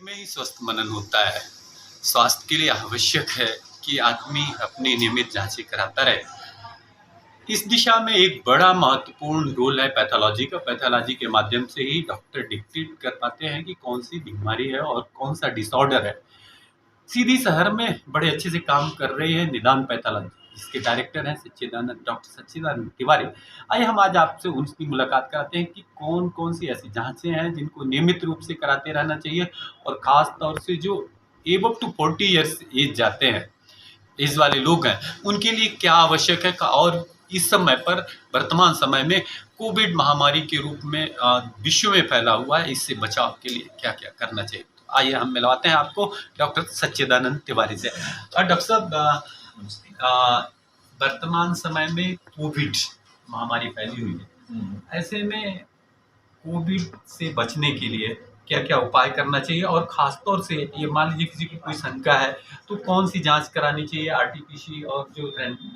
में ही स्वस्थ मनन होता है। स्वास्थ्य के लिए आवश्यक है कि आदमी अपनी नियमित जांचें कराता रहे। इस दिशा में एक बड़ा महत्वपूर्ण रोल है पैथोलॉजी का। पैथोलॉजी के माध्यम से ही डॉक्टर डिक्टेट कर पाते हैं कि कौन सी बीमारी है और कौन सा डिसऑर्डर है। सीधी शहर में बड़े अच्छे से काम कर रही है निदान पैथोलॉजी, जिसके डायरेक्टर हैं डॉक्टर सच्चिदानंद तिवारी। आइए हम आज आपसे उनकी मुलाकात कराते हैं कि कौन कौन सी ऐसी जांचें हैं जिनको नियमित रूप से कराते रहना चाहिए, और खास तौर से जो एबव टू 40 ईयर्स एज जाते हैं, एज वाले लोग हैं, उनके लिए क्या आवश्यक है। और इस समय पर वर्तमान समय में कोविड महामारी के रूप में विश्व में फैला हुआ है, इससे बचाव के लिए क्या क्या करना चाहिए। तो आइए हम मिलवाते हैं आपको डॉक्टर सच्चिदानंद तिवारी से। डॉक्टर साहब, वर्तमान समय में कोविड महामारी फैली हुई है, ऐसे में कोविड से बचने के लिए क्या क्या उपाय करना चाहिए, और खास तौर से ये मान लीजिए किसी की कोई शंका है तो कौन सी जांच करानी चाहिए, आरटीपीसी और जो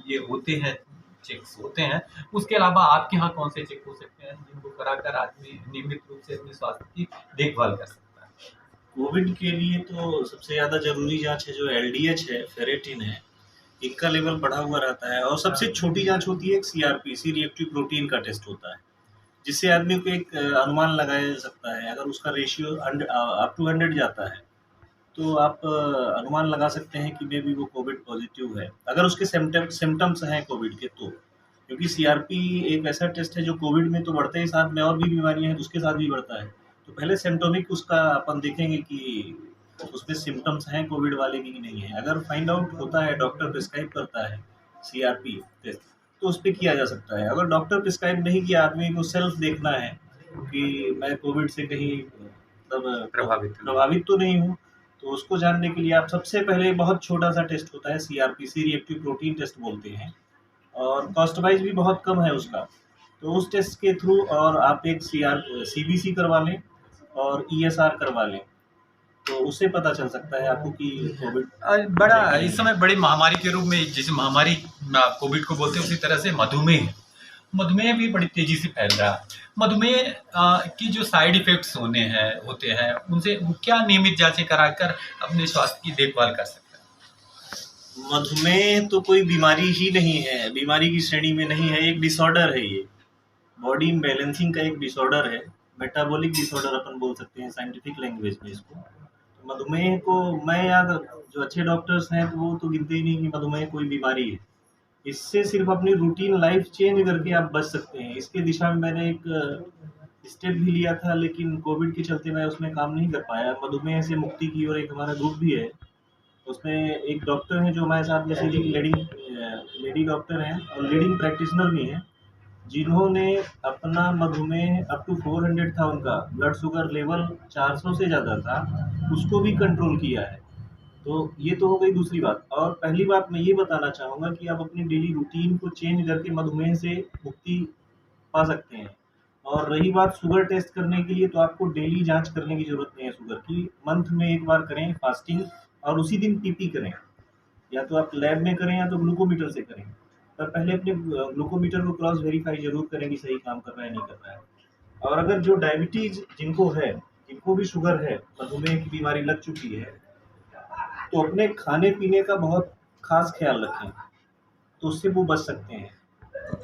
ये होते हैं चेक्स होते हैं, उसके अलावा आपके यहाँ कौन से चेक हो सकते हैं जिनको कराकर आदमी नियमित रूप से अपने स्वास्थ्य की देखभाल कर सकता है। कोविड के लिए तो सबसे ज़्यादा ज़रूरी जांच है जो एलडीएच है, फेरेटिन है, इनका लेवल बढ़ा हुआ रहता है। और सबसे छोटी जांच होती है एक सीआरपी, सी रिएक्टिव प्रोटीन का टेस्ट होता है, जिससे आदमी को एक अनुमान लगाया जा सकता है। अगर उसका रेशियो अप टू 100 जाता है तो आप अनुमान लगा सकते हैं कि मे बी वो कोविड पॉजिटिव है, अगर उसके सिम्टम्स हैं कोविड के तो। क्योंकि सीआरपी एक ऐसा टेस्ट है जो कोविड में तो बढ़ते ही साथ में और भी बीमारियां हैं उसके साथ भी बढ़ता है। तो पहले सिम्टोमिक उसका अपन देखेंगे कि उसमें सिम्टम्स हैं कोविड वाले की नहीं है। अगर फाइंड आउट होता है, डॉक्टर प्रिस्क्राइब करता है सीआरपी टेस्ट, तो उस पर किया जा सकता है। अगर डॉक्टर प्रिस्क्राइब नहीं किया, आदमी को सेल्फ देखना है कि मैं कोविड से कहीं मतलब प्रभावित तो नहीं हूँ, तो उसको जानने के लिए आप सबसे पहले बहुत छोटा सा टेस्ट होता है CRP, C reactive protein test बोलते हैं, और कॉस्ट वाइज भी बहुत कम है उसका। तो उस टेस्ट के थ्रू और आप एक सीबीसी करवा लें और ईएसआर करवा लें, तो उससे पता चल सकता है आपको कि कोविड बड़ा इस समय बड़ी महामारी के रूप में, जैसे महामारी कोविड को बोलते हैं, उसी तरह से मधुमेह भी बड़ी तेजी से फैल रहा है। मधुमेह की जो साइड इफेक्ट्स होते हैं उनसे क्या नियमित जांचें कराकर अपने स्वास्थ्य की देखभाल कर सकते हैं। मधुमेह तो कोई बीमारी ही नहीं है, बीमारी की श्रेणी में नहीं है, एक डिसऑर्डर है। ये बॉडी इम्बैलेंसिंग का एक डिसऑर्डर है, मेटाबॉलिक डिसऑर्डर अपन बोल सकते हैं साइंटिफिक लैंग्वेज में इसको। तो मधुमेह को मैं याद, जो अच्छे डॉक्टर्स हैं तो वो तो गिनते ही नहीं कि मधुमेह कोई बीमारी है। इससे सिर्फ अपनी रूटीन लाइफ चेंज करके आप बच सकते हैं। इसके दिशा में मैंने एक स्टेप भी लिया था, लेकिन कोविड के चलते मैं उसमें काम नहीं कर पाया। मधुमेह से मुक्ति की ओर एक हमारा ग्रुप भी है, उसमें एक डॉक्टर हैं जो हमारे साथ, जैसे लेडी डॉक्टर हैं और लीडिंग प्रैक्टिशनर भी हैं, जिन्होंने अपना मधुमेह अप टू 400 था, उनका ब्लड शुगर लेवल 400 से ज़्यादा था, उसको भी कंट्रोल किया है। तो ये तो हो गई दूसरी बात। और पहली बात मैं ये बताना चाहूँगा कि आप अपनी डेली रूटीन को चेंज करके मधुमेह से मुक्ति पा सकते हैं। और रही बात शुगर टेस्ट करने के लिए, तो आपको डेली जांच करने की ज़रूरत नहीं है शुगर की। मंथ में एक बार करें फास्टिंग, और उसी दिन पीपी करें, या तो आप लैब में करें या तो ग्लूकोमीटर से करें। पर पहले अपने ग्लूकोमीटर को क्रॉस वेरीफाई ज़रूर करें कि सही काम कर रहा है नहीं कर रहा है। और अगर जो डायबिटीज़ जिनको है, जिनको भी शुगर है, मधुमेह की बीमारी लग चुकी है, तो अपने खाने-पीने का बहुत ख़ास ख़्याल रखें, तो उससे वो बच सकते हैं।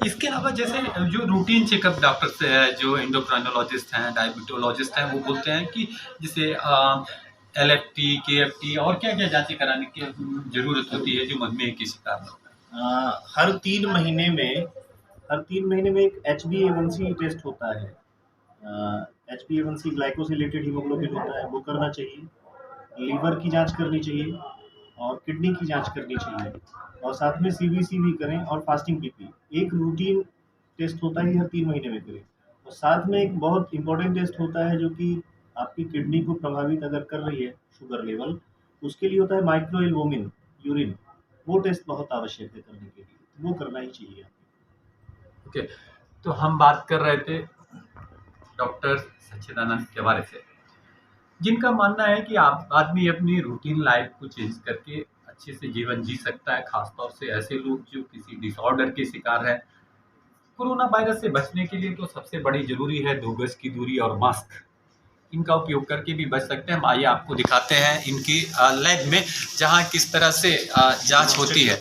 इसके अलावा जैसे जो रूटीन चेकअप डॉक्टर से है, जो एंडोक्राइनोलॉजिस्ट हैं, डायबिटोलॉजिस्ट हैं, वो बोलते हैं कि जैसे एलएफटी, केएफटी और क्या क्या जांचें कराने की जरूरत होती है जो मधुमेह की शिकार होता है। हर 3 महीने में एक HbA1c टेस्ट होता है। HbA1c ग्लाइकोसिलेटेड हीमोग्लोबिन होता है, वो करना चाहिए। लीवर की जांच करनी चाहिए और किडनी की जांच करनी चाहिए, और साथ में सीबीसी भी करें और फास्टिंग पीपी। एक रूटीन टेस्ट होता है, हर 3 महीने में करें। और साथ में एक बहुत इंपॉर्टेंट टेस्ट होता है जो कि आपकी किडनी को प्रभावित अगर कर रही है शुगर लेवल, उसके लिए होता है माइक्रो एल्बुमिन यूरिन। वो टेस्ट बहुत आवश्यक है करने के लिए, वो करना ही चाहिए। ओके, तो हम बात कर रहे थे डॉक्टर सच्चिदानंद तिवारी से, जिनका मानना है कि आदमी अपनी रूटीन लाइफ को चेंज करके अच्छे से जीवन जी सकता है, खासतौर से ऐसे लोग जो किसी डिसऑर्डर के शिकार है। कोरोना वायरस से बचने के लिए तो सबसे बड़ी जरूरी है 2 गज की दूरी और मास्क। इनका उपयोग करके भी बच सकते हैं। हम आइए आपको दिखाते हैं इनकी लैब में, जहाँ किस तरह से जांच होती है।